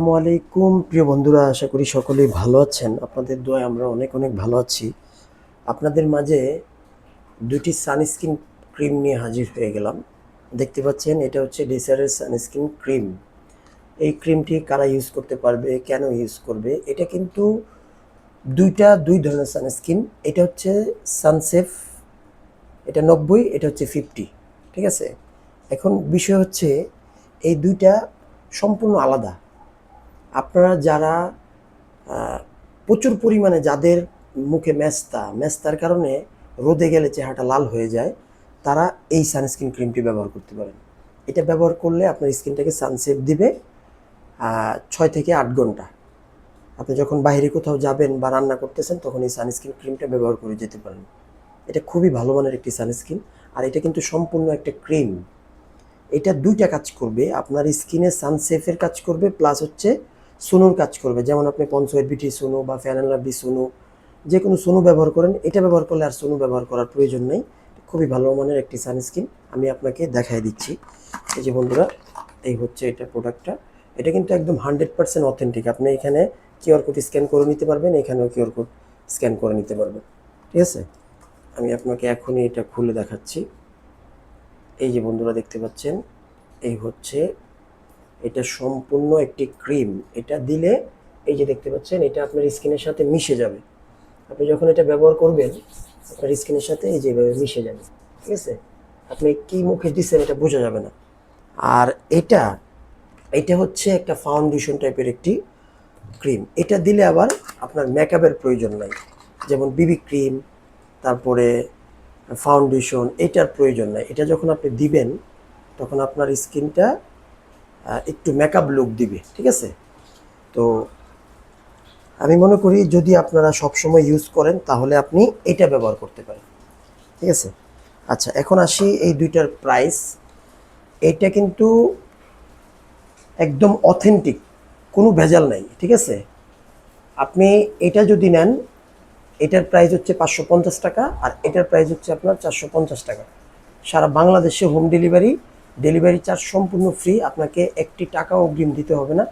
আসসালামু আলাইকুম প্রিয় বন্ধুরা, আশা করি সকলেই ভালো আছেন। আপনাদের দোয়ায় আমরা অনেক অনেক ভালো আছি। আপনাদের মাঝে দুটি সানস্ক্রিন ক্রিম নিয়ে হাজির হয়ে গেলাম। দেখতে পাচ্ছেন, এটা হচ্ছে ডেসারের সানস্ক্রিন ক্রিম। এই ক্রিমটি কারা ইউজ করতে পারবে, কেন ইউজ করবে, এটা কিন্তু দুই ধরনের সানস্ক্রিন। এটা হচ্ছে সানসেফ, এটা 90, এটা হচ্ছে 50। ঠিক আছে, এখন বিষয় হচ্ছে এই দুইটা সম্পূর্ণ আলাদা। আপনারা যারা প্রচুর পরিমাণে, যাদের মুখে মেস্তার কারণে রোদে গেলে চেহারাটা লাল হয়ে যায়, তারা এই সানস্ক্রিন ক্রিমটি ব্যবহার করতে পারেন। এটা ব্যবহার করলে আপনার স্কিনটাকে সানসেভ দিবে 6 থেকে 8 ঘন্টা। আপনি যখন বাইরে কোথাও যাবেন বা রান্না করতেছেন, তখন এই সানস্ক্রিন ক্রিমটা ব্যবহার করে যেতে পারেন। এটা খুবই ভালো মানের একটি সানস্ক্রিন, আর এটা কিন্তু সম্পূর্ণ একটা ক্রিম। এটা দুইটা কাজ করবে, আপনার স্কিনে সানসেফের কাজ করবে, প্লাস হচ্ছে সুনোর কাজ করবে। যেমন আপনি পন্সয়েড বিটি সুনো বা ফ্যান লাভলি সুনো, যে কোনো সুনো ব্যবহার করেন, এটা ব্যবহার করলে আর সুনো ব্যবহার করার প্রয়োজন নেই। খুবই ভালো মানের একটি সানস্ক্রিন, আমি আপনাকে দেখাই দিচ্ছি। এই যে বন্ধুরা, এই হচ্ছে এটা প্রোডাক্টটা। এটা কিন্তু একদম 100% অথেন্টিক। আপনি এখানে কিউআর কোড স্ক্যান করে নিতে পারবেন, এখানেও কিউআর কোড স্ক্যান করে নিতে পারবেন। ঠিক আছে, আমি আপনাকে এখনই এটা খুলে দেখাচ্ছি। এই যে বন্ধুরা দেখতে পাচ্ছেন, এই হচ্ছে এটা সম্পূর্ণ একটি ক্রিম। এটা দিলে, এই যে দেখতে পাচ্ছেন, এটা আপনার স্কিনের সাথে মিশে যাবে। আপনি যখন এটা ব্যবহার করবেন, আপনার স্কিনের সাথে এই যেভাবে মিশে যাবে। ঠিক আছে, আপনি কি মুখে দিচ্ছেন এটা বোঝা যাবে না। আর এটা এটা হচ্ছে একটা ফাউন্ডেশন টাইপের একটি ক্রিম। এটা দিলে আবার আপনার মেকআপের প্রয়োজন নাই, যেমন বিবি ক্রিম, তারপরে ফাউন্ডেশন, এটার প্রয়োজন নাই। এটা যখন আপনি দিবেন, তখন আপনার স্কিনটা একটু মেকআপ লুক দিবে। ঠিক আছে, তো আমি মনে করি যদি আপনারা সবসময় ইউজ করেন, তাহলে আপনি এটা ব্যবহার করতে পারেন। ঠিক আছে, আচ্ছা, এখন আসি এই দুইটার প্রাইস। এটা কিন্তু একদম অথেন্টিক, কোনো ভেজাল নাই। ঠিক আছে, আপনি এটা যদি নেন, এটার প্রাইস হচ্ছে 550 টাকা, আর এটার প্রাইস হচ্ছে আপনার 450 টাকা। সারা বাংলাদেশে হোম ডেলিভারি চার্জ সম্পূর্ণ ফ্রি, আপনাকে একটি টাকাও অগ্রিম দিতে হবে না।